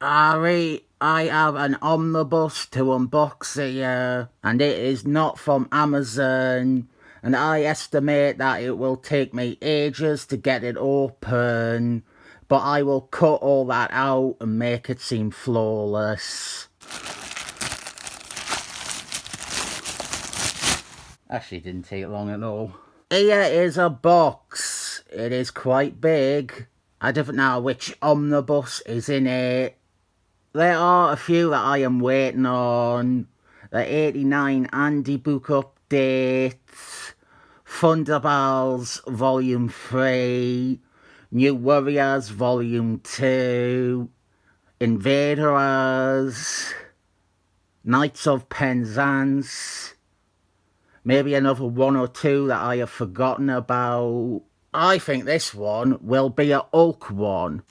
Harry, I have an omnibus to unbox here, and it is not from Amazon, and I estimate that it will take me ages to get it open, but I will cut all that out and make it seem flawless. Actually, didn't take long at all. Here is a box. It is quite big. I don't know which omnibus is in it. There are a few that I am waiting on. The 89 Andy book update, Thunderballs Volume 3, New Warriors Volume 2, Invaders, Knights of Penzance, maybe another one or two that I have forgotten about. I think this one will be a Hulk one.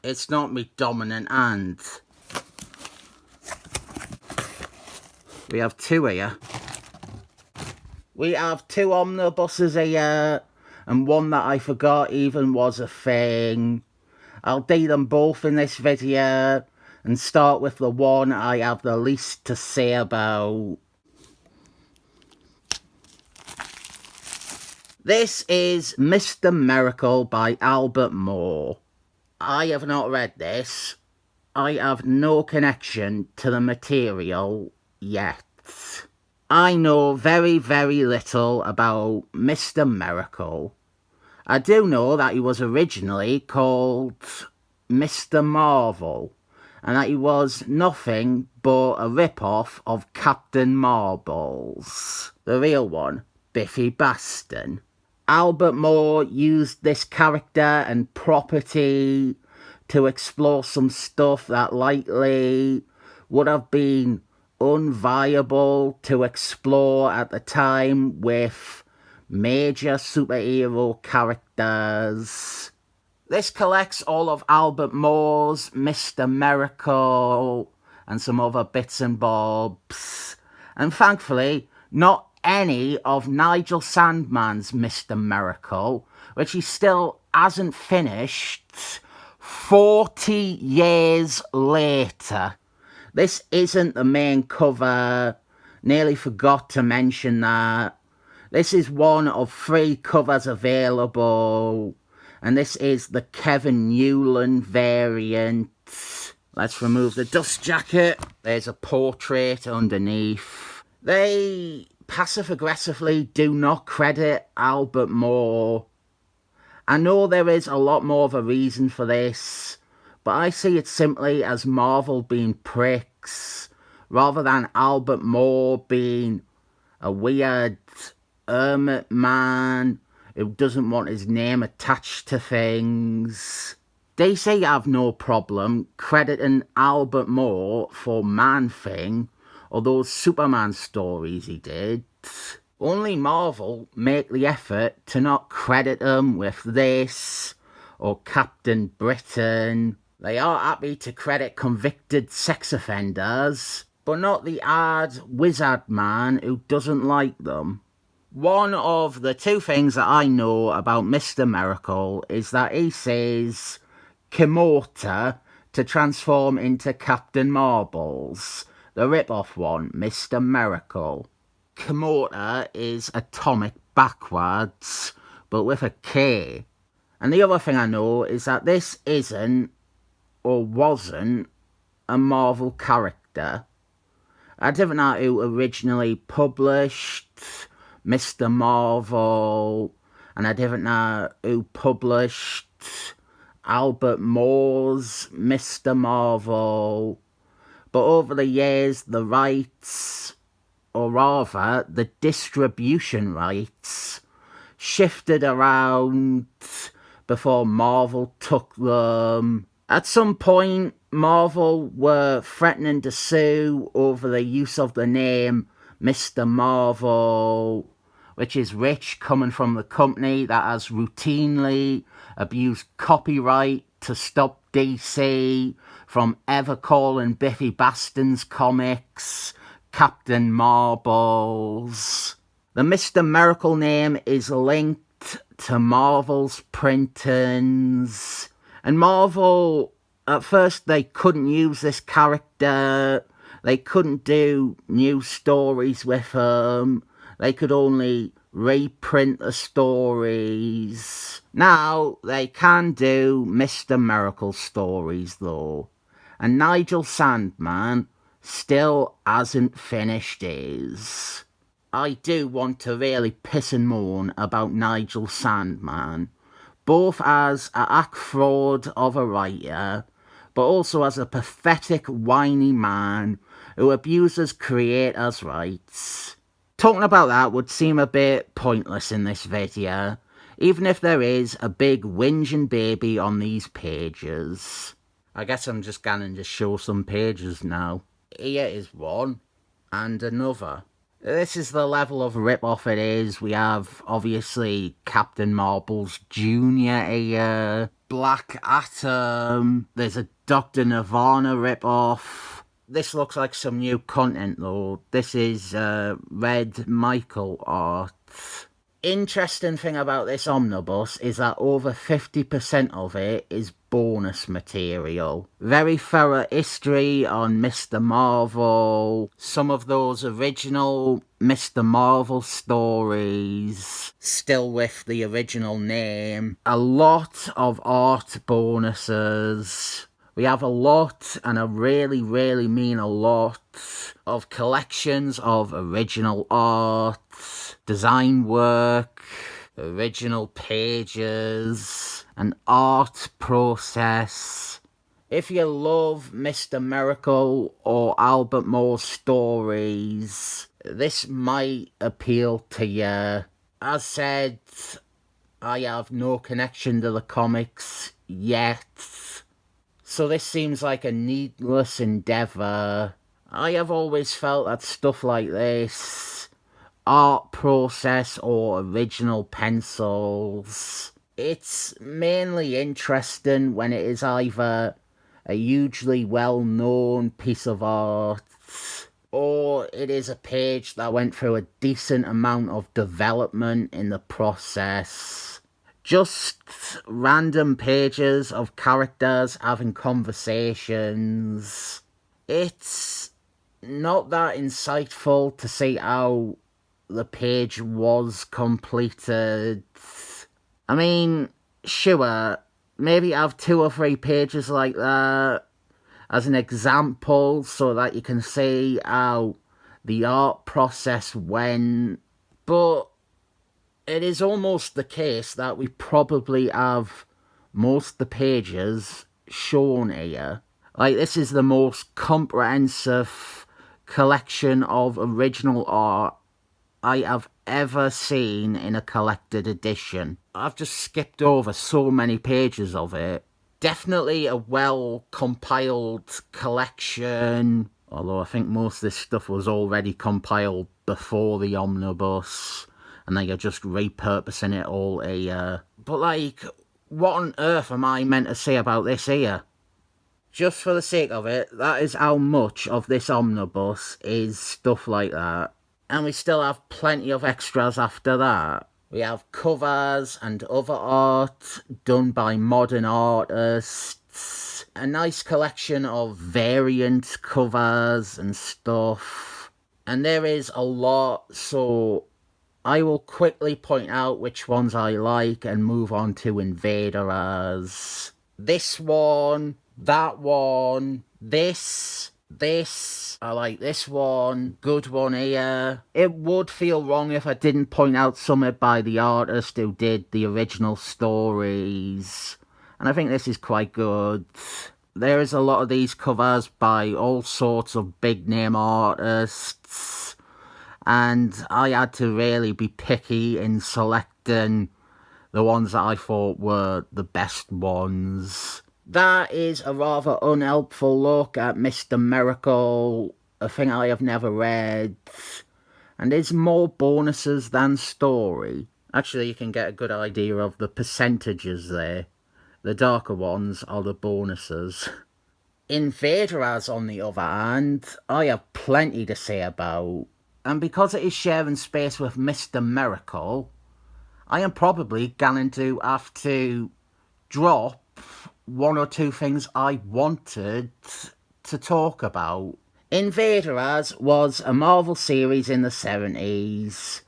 It's not me dominant hand. We have two here. We have two omnibuses here, and one that I forgot even was a thing. I'll do them both in this video, and start with the one I have the least to say about. This is Mr. Miracle by Albert Moore. I have not read this. I have no connection to the material yet. I know very, very little about Mr. Miracle. I do know that he was originally called Mr. Marvel, and that he was nothing but a rip-off of Captain Marbles. The real one, Biffy Baston. Albert Moore used this character and property to explore some stuff that likely would have been unviable to explore at the time with major superhero characters. This collects all of Albert Moore's Mr. Miracle and some other bits and bobs. And thankfully, not any of Nigel Sandman's Mr. Miracle, which he still hasn't finished 40 years later. This isn't the main cover. Nearly forgot to mention that. This is one of 3 covers available, and this is the Kevin Newland variant. Let's remove the dust jacket. There's a portrait underneath. They passive-aggressively do not credit Albert Moore. I know there is a lot more of a reason for this, but I see it simply as Marvel being pricks, rather than Albert Moore being a weird hermit man who doesn't want his name attached to things. DC have no problem crediting Albert Moore for Man-Thing or those Superman stories he did. Only Marvel make the effort to not credit him with this or Captain Britain. They are happy to credit convicted sex offenders, but not the hard wizard man who doesn't like them. One of the 2 things that I know about Mr. Miracle is that he says Kimota to transform into Captain Marbles, the rip-off one, Mr. Miracle. Kimota is atomic backwards, but with a K. And the other thing I know is that this isn't, or wasn't, a Marvel character. I didn't know who originally published Mr. Marvel, and I didn't know who published Albert Moore's Mr. Marvel. But over the years, the rights, or rather, the distribution rights, shifted around before Marvel took them. At some point, Marvel were threatening to sue over the use of the name Mr. Marvel, which is rich coming from the company that has routinely abused copyright to stop DC from ever calling Biffy Baston's comics Captain Marbles. The Mr. Miracle name is linked to Marvel's printings. And Marvel, at first they couldn't use this character. They couldn't do new stories with him. They could only reprint the stories. Now they can do Mr. Miracle stories though. And Nigel Sandman still hasn't finished his. I do want to really piss and moan about Nigel Sandman, both as a hack fraud of a writer, but also as a pathetic, whiny man who abuses creators' rights. Talking about that would seem a bit pointless in this video, even if there is a big whinging baby on these pages. I guess I'm just going to show some pages now. Here is one, and another. This is the level of rip-off it is. We have, obviously, Captain Marvel's Jr. here, Black Atom, there's a Dr. Nirvana rip-off. This looks like some new content though. This is Red Michael art. Interesting thing about this omnibus is that over 50% of it is bonus material. Very thorough history on Mr. Marvel, some of those original Mr. Marvel stories, still with the original name, a lot of art bonuses. We have a lot, and I really, really mean a lot, of collections of original art, design work, original pages, an art process. If you love Mr. Miracle or Albert Moore's stories, this might appeal to you. As said, I have no connection to the comics yet, so this seems like a needless endeavour. I have always felt that stuff like this, art process or original pencils, it's mainly interesting when it is either a hugely well-known piece of art, or it is a page that went through a decent amount of development in the process. Just random pages of characters having conversations. It's not that insightful to see how the page was completed. I mean, sure, maybe have 2 or 3 pages like that as an example so that you can see how the art process went, but it is almost the case that we probably have most of the pages shown here. Like, this is the most comprehensive collection of original art I have ever seen in a collected edition. I've just skipped over so many pages of it. Definitely a well-compiled collection, although I think most of this stuff was already compiled before the omnibus, and they are just repurposing it all here. But like, what on earth am I meant to say about this here? Just for the sake of it, that is how much of this omnibus is stuff like that. And we still have plenty of extras after that. We have covers and other art done by modern artists. A nice collection of variant covers and stuff. And there is a lot, so I will quickly point out which ones I like and move on to Invaders. This one, that one, this, I like this one, good one here. It would feel wrong if I didn't point out something by the artist who did the original stories, and I think this is quite good. There is a lot of these covers by all sorts of big name artists, and I had to really be picky in selecting the ones that I thought were the best ones. That is a rather unhelpful look at Mr. Miracle, a thing I have never read, and there's more bonuses than story. Actually, you can get a good idea of the percentages there. The darker ones are the bonuses. Invaders, on the other hand, I have plenty to say about, and because it is sharing space with Mr. Miracle, I am probably going to have to drop one or two things I wanted to talk about. Invaders was a Marvel series in the 70s,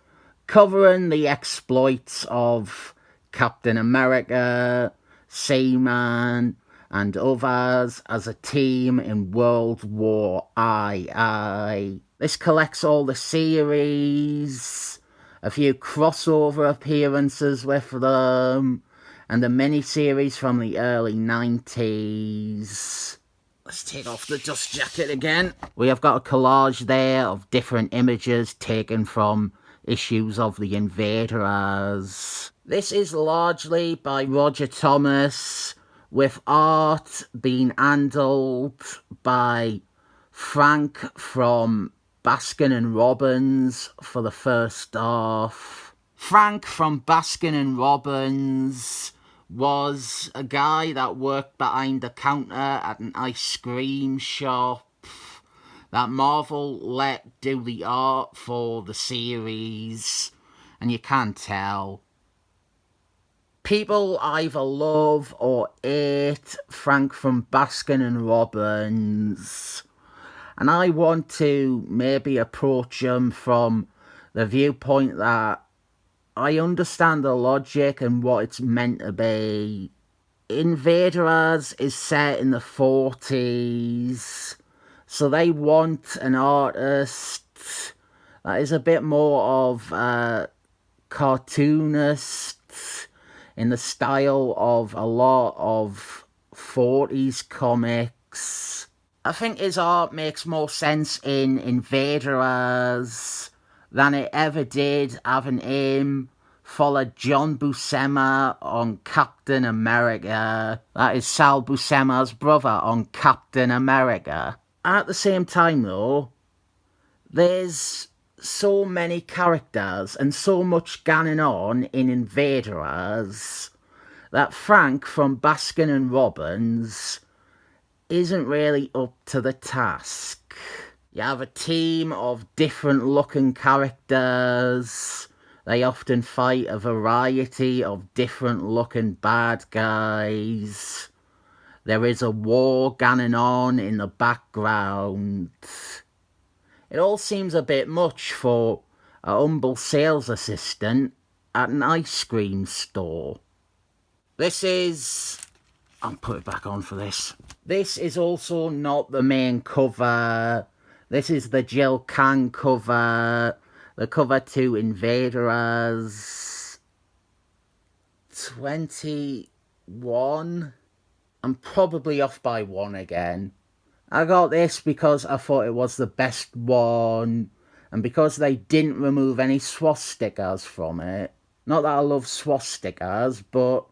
covering the exploits of Captain America, Seaman, and others as a team in World War II. This collects all the series, a few crossover appearances with them, and a mini-series from the early 90s. Let's take off the dust jacket again. We have got a collage there of different images taken from issues of the Invaders. This is largely by Roger Thomas, with art being handled by Frank from Baskin and Robbins for the first half. Frank from Baskin and Robbins was a guy that worked behind the counter at an ice cream shop that Marvel let do the art for the series, and you can't tell. People either love or hate Frank from Baskin and Robbins, and I want to maybe approach him from the viewpoint that I understand the logic and what it's meant to be. Invaders is set in the 40s, so they want an artist that is a bit more of a cartoonist in the style of a lot of 40s comics. I think his art makes more sense in Invaders than it ever did having him follow John Buscema on Captain America. That is Sal Buscema's brother on Captain America. At the same time though, there's so many characters and so much going on in Invaders that Frank from Baskin and Robbins isn't really up to the task. You have a team of different looking characters. They often fight a variety of different looking bad guys. There is a war going on in the background. It all seems a bit much for a humble sales assistant at an ice cream store. This is... I'll put it back on for this. This is also not the main cover. This is the Jill Kang cover. The cover to Invaders 21. I'm probably off by one again. I got this because I thought it was the best one, and because they didn't remove any swastikas from it. Not that I love swastikas, but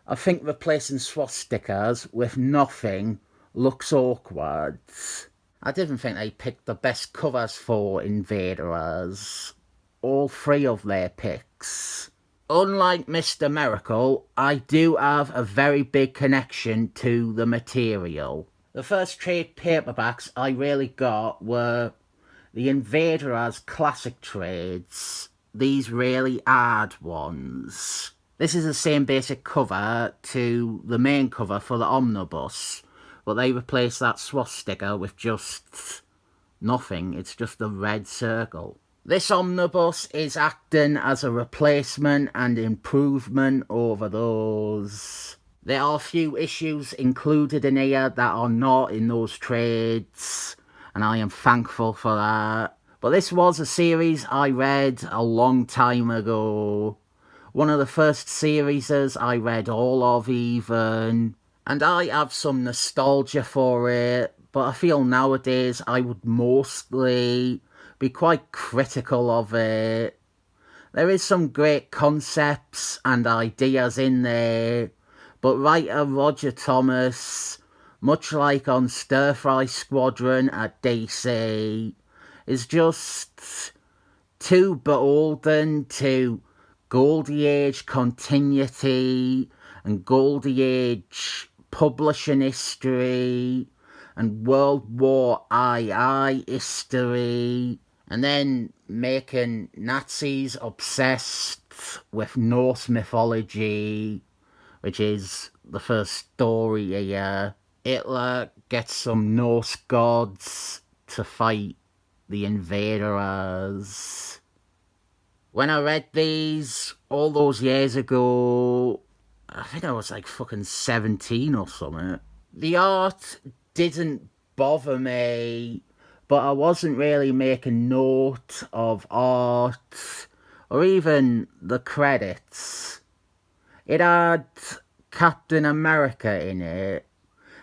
I think replacing swastikas with nothing looks awkward. I didn't think they picked the best covers for Invaders. All three of their picks. Unlike Mr. Miracle, I do have a very big connection to the material. The first trade paperbacks I really got were the Invaders classic trades. These really hard ones. This is the same basic cover to the main cover for the Omnibus, but they replaced that swastika with just nothing. It's just a red circle. This Omnibus is acting as a replacement and improvement over those. There are a few issues included in here that are not in those trades, and I am thankful for that. But this was a series I read a long time ago. One of the first series I read all of even. And I have some nostalgia for it, but I feel nowadays I would mostly be quite critical of it. There is some great concepts and ideas in there, but writer Roger Thomas, much like on Stir Fry Squadron at DC, is just too beholden to Goldie Age continuity and Goldie Age publishing history and World War II history, and then making Nazis obsessed with Norse mythology, which is the first story here. Hitler gets some Norse gods to fight the invaders. When I read these all those years ago, I think I was like fucking 17 or something. The art didn't bother me, but I wasn't really making note of art or even the credits. It had Captain America in it,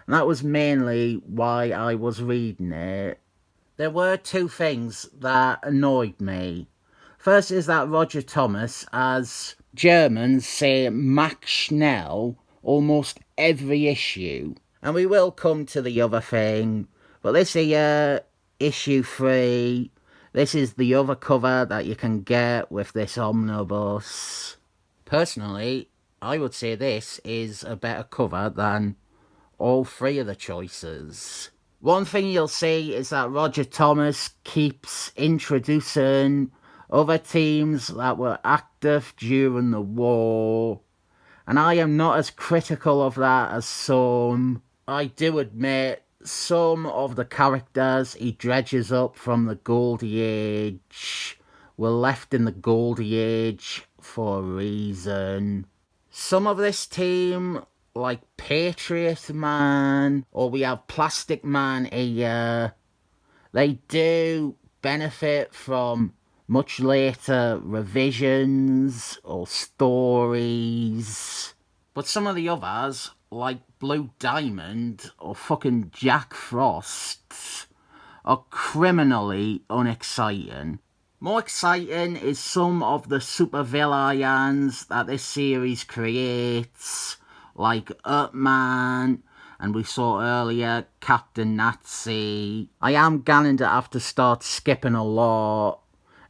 and that was mainly why I was reading it. There were two things that annoyed me. First is that Roger Thomas, as Germans say Max Schnell almost every issue. And we will come to the other thing, but this here, issue 3, this is the other cover that you can get with this omnibus. Personally, I would say this is a better cover than all 3 of the choices. One thing you'll see is that Roger Thomas keeps introducing other teams that were active during the war, and I am not as critical of that as some. I do admit some of the characters he dredges up from the Goldie Age were left in the Goldie Age for a reason. Some of this team, like Patriot Man, or we have Plastic Man here, they do benefit from much later revisions or stories. But some of the others, like Blue Diamond or fucking Jack Frost, are criminally unexciting. More exciting is some of the supervillains that this series creates, like Earthman, and we saw earlier Captain Nazi. I am going to have to start skipping a lot,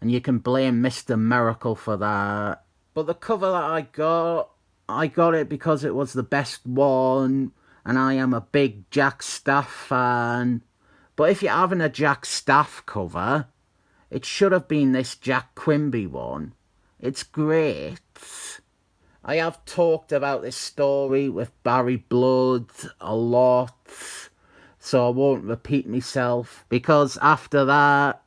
and you can blame Mr. Miracle for that. But the cover that I got it because it was the best one, and I am a big Jack Staff fan. But if you're having a Jack Staff cover, it should have been this Jack Quimby one. It's great. I have talked about this story with Barry Blood a lot, so I won't repeat myself, because after that,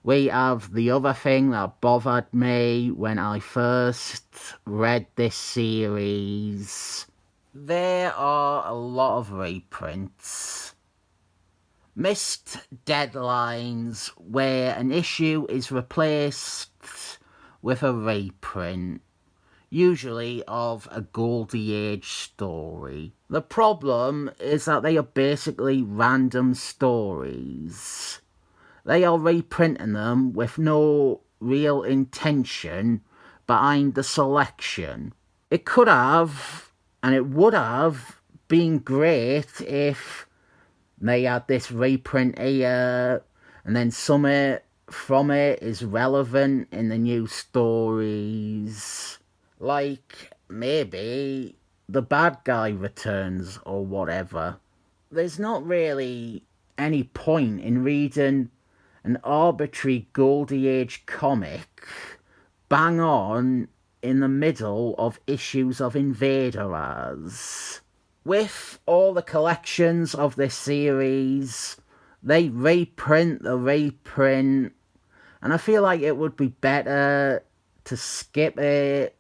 we have the other thing that bothered me when I first read this series. There are a lot of reprints. Missed deadlines where an issue is replaced with a reprint, usually of a Goldie Age story. The problem is that they are basically random stories. They are reprinting them with no real intention behind the selection. It could have, and it would have, been great if they had this reprint here, and then some from it is relevant in the new stories. Like, maybe the bad guy returns or whatever. There's not really any point in reading an arbitrary Goldie Age comic bang on in the middle of issues of Invaders. With all the collections of this series, they reprint the reprint, and I feel like it would be better to skip it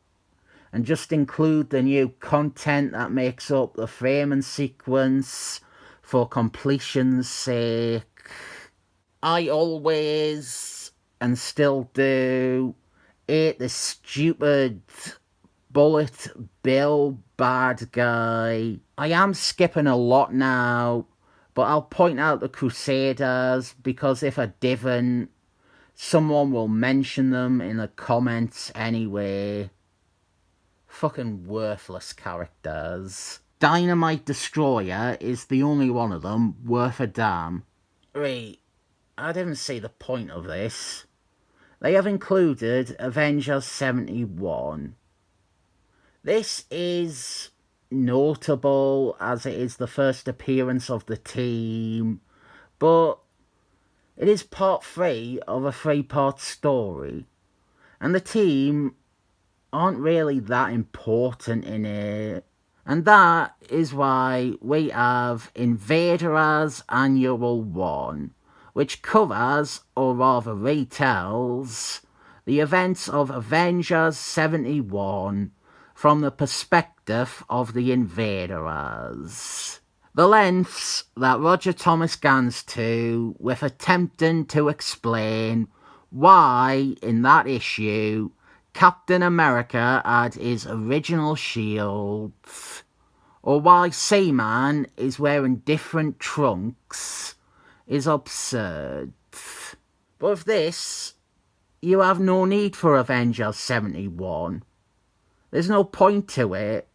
and just include the new content that makes up the framing sequence for completion's sake. I always, and still do, hate this stupid Bullet Bill bad guy. I am skipping a lot now, but I'll point out the Crusaders, because if I didn't, someone will mention them in the comments anyway. Fucking worthless characters. Dynamite Destroyer is the only one of them worth a damn. Right, I didn't see the point of this. They have included Avengers 71. This is notable as it is the first appearance of the team, but it is part 3 of a 3-part story, and the team aren't really that important in it. And that is why we have Invaders Annual 1, which covers, or rather retells, the events of Avengers 71 from the perspective of the Invaders. The lengths that Roger Thomas goes to with attempting to explain why, in that issue, Captain America had his original shield, or why Seaman is wearing different trunks, is absurd. But with this, you have no need for Avengers 71. There's no point to it.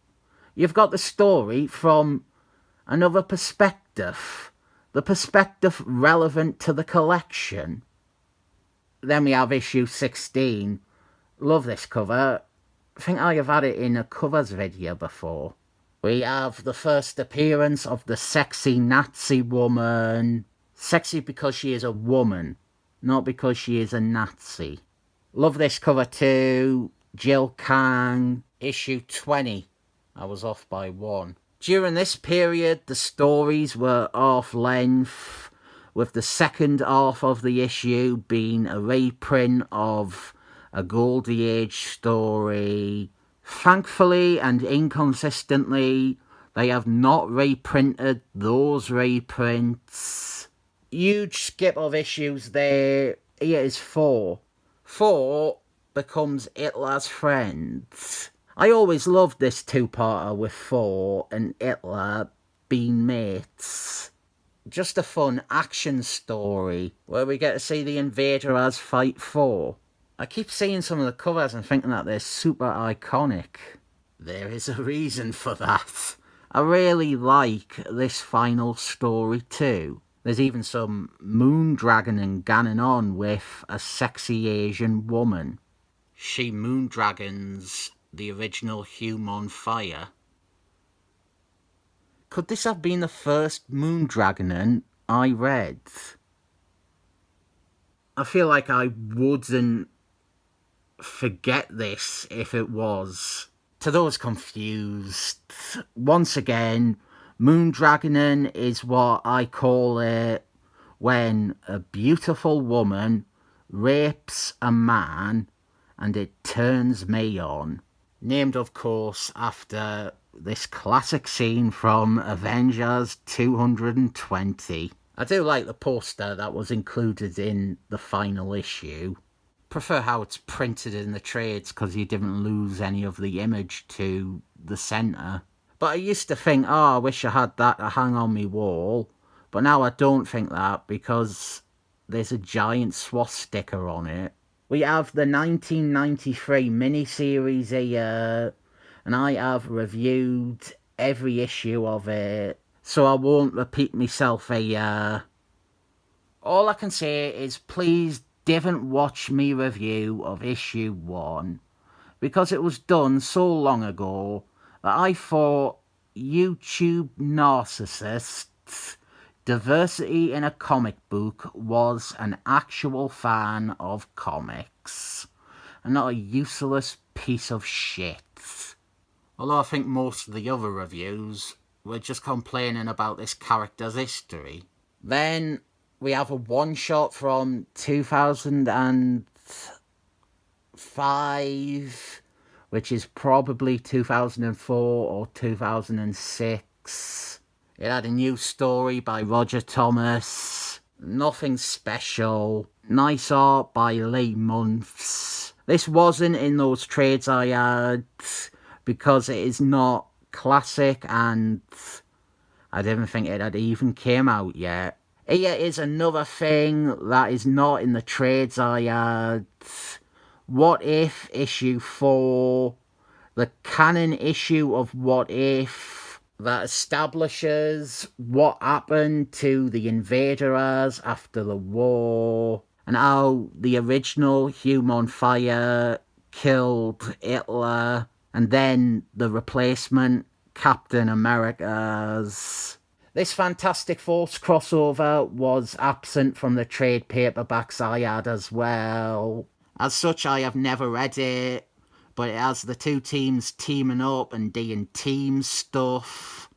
You've got the story from another perspective, the perspective relevant to the collection. Then we have issue 16. Love this cover. I think I have had it in a covers video before. We have the first appearance of the sexy Nazi woman. Sexy because she is a woman, not because she is a Nazi. Love this cover too. Jill Kang, issue 20. I was off by 1. During this period, the stories were half-length, with the second half of the issue being a reprint of a Goldie Age story. Thankfully and inconsistently, they have not reprinted those reprints. Huge skip of issues there. Here is 4. 4 becomes Hitler's friend. I always loved this two-parter with Thor and Hitler being mates. Just a fun action story where we get to see the Invaders fight Thor. I keep seeing some of the covers and thinking that they're super iconic. There is a reason for that. I really like this final story too. There's even some moondragoning going on with a sexy Asian woman. She moondragons the original Human Fire. Could this have been the first moondragoning I read? I feel like I wouldn't forget this if it was. To those confused, once again, moondragoning is what I call it when a beautiful woman rapes a man and it turns me on. Named, of course, after this classic scene from Avengers 220. I do like the poster that was included in the final issue. Prefer how it's printed in the trades because you didn't lose any of the image to the centre. But I used to think, oh, I wish I had that to hang on my wall. But now I don't think that because there's a giant swastika on it. We have the 1993 miniseries here, and I have reviewed every issue of it, so I won't repeat myself here. All I can say is please didn't watch me review of issue 1, because it was done so long ago that I thought YouTube narcissists, diversity in a comic book, was an actual fan of comics, and not a useless piece of shit. Although I think most of the other reviews were just complaining about this character's history. Then we have a one-shot from 2005, which is probably 2004 or 2006. It had a new story by Roger Thomas. Nothing special. Nice art by Lee Months. This wasn't in those trades I had because it is not classic and I didn't think it had even came out yet. Here is another thing that is not in the trades I had. What If issue 4. The canon issue of What If that establishes what happened to the Invaders after the war and how the original Human Fire killed Hitler and then the replacement Captain America's. This Fantastic Force crossover was absent from the trade paperbacks I had as well. As such, I have never read it, but it has the two teams teaming up and doing team stuff.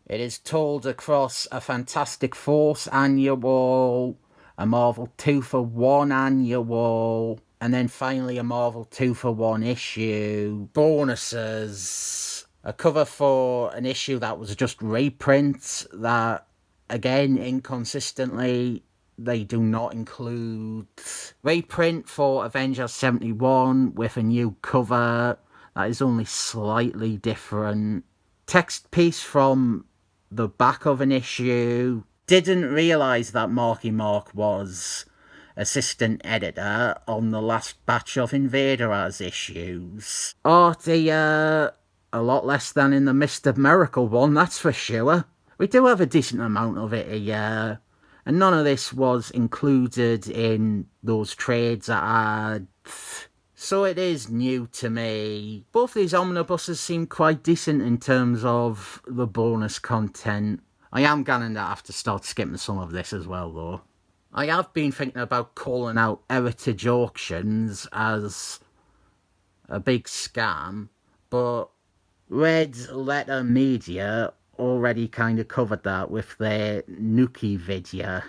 It is told across a Fantastic Force annual, a Marvel 2-for-1 annual, and then finally a Marvel 2-for-1 issue. Bonuses. A cover for an issue that was just reprints that, again, inconsistently, they do not include. Reprint for Avengers 71 with a new cover that is only slightly different. Text piece from the back of an issue. Didn't realise that Marky Mark was assistant editor on the last batch of Invaders issues. Art a lot less than in the Mr. Miracle one, that's for sure. We do have a decent amount of it here, and none of this was included in those trades I had. So it is new to me. Both these omnibuses seem quite decent in terms of the bonus content. I am going to have to start skipping some of this as well, though. I have been thinking about calling out heritage auctions as a big scam, but Red Letter Media already kind of covered that with their Nuki video.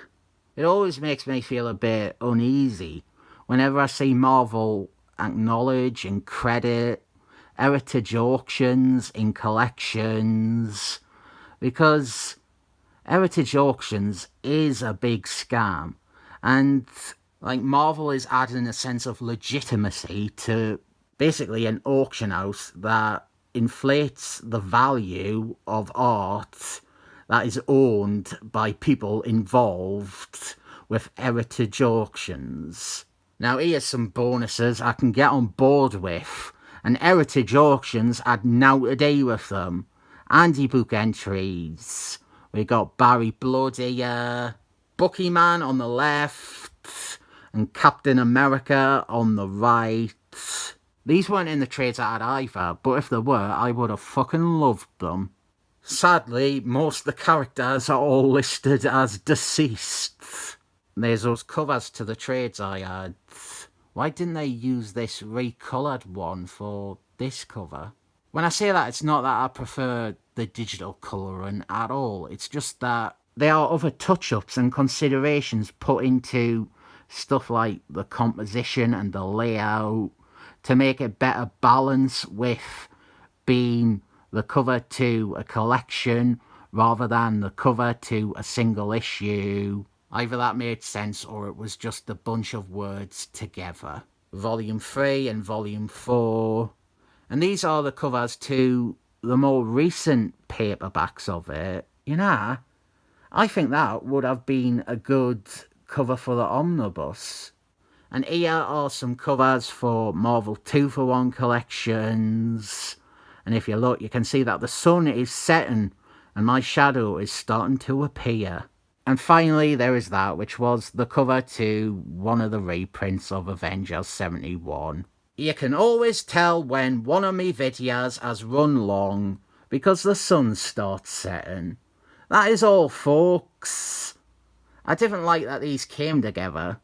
It always makes me feel a bit uneasy whenever I see Marvel acknowledge and credit heritage auctions in collections, because heritage auctions is a big scam, and like Marvel is adding a sense of legitimacy to basically an auction house that inflates the value of art that is owned by people involved with heritage auctions. Now here's some bonuses I can get on board with, and heritage auctions had now to do with them. Anti-book entries. We got Barry Blood here, Bucky Man on the left, and Captain America on the right. These weren't in the trades I had either, but if they were, I would have fucking loved them. Sadly, most of the characters are all listed as deceased. There's those covers to the trades I had. Why didn't they use this recoloured one for this cover? When I say that, it's not that I prefer the digital colouring at all. It's just that there are other touch-ups and considerations put into stuff like the composition and the layout to make it better balance with being the cover to a collection rather than the cover to a single issue. Either that made sense or it was just a bunch of words together. Volume 3 and Volume 4. And these are the covers to the more recent paperbacks of it. You know, I think that would have been a good cover for the omnibus. And here are some covers for Marvel 2-for-1 collections. And if you look, you can see that the sun is setting and my shadow is starting to appear. And finally, there is that, which was the cover to one of the reprints of Avengers 71. You can always tell when one of me videos has run long because the sun starts setting. That is all, folks. I didn't like that these came together.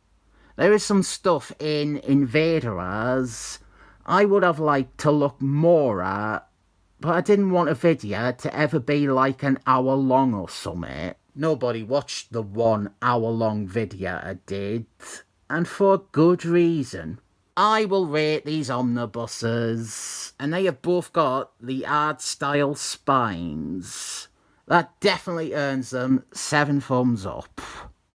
There is some stuff in Invaders I would have liked to look more at, but I didn't want a video to ever be like an hour long or something. Nobody watched the 1 hour long video I did, and for good reason. I will rate these omnibuses, and they have both got the art style spines. That definitely earns them 7 thumbs up.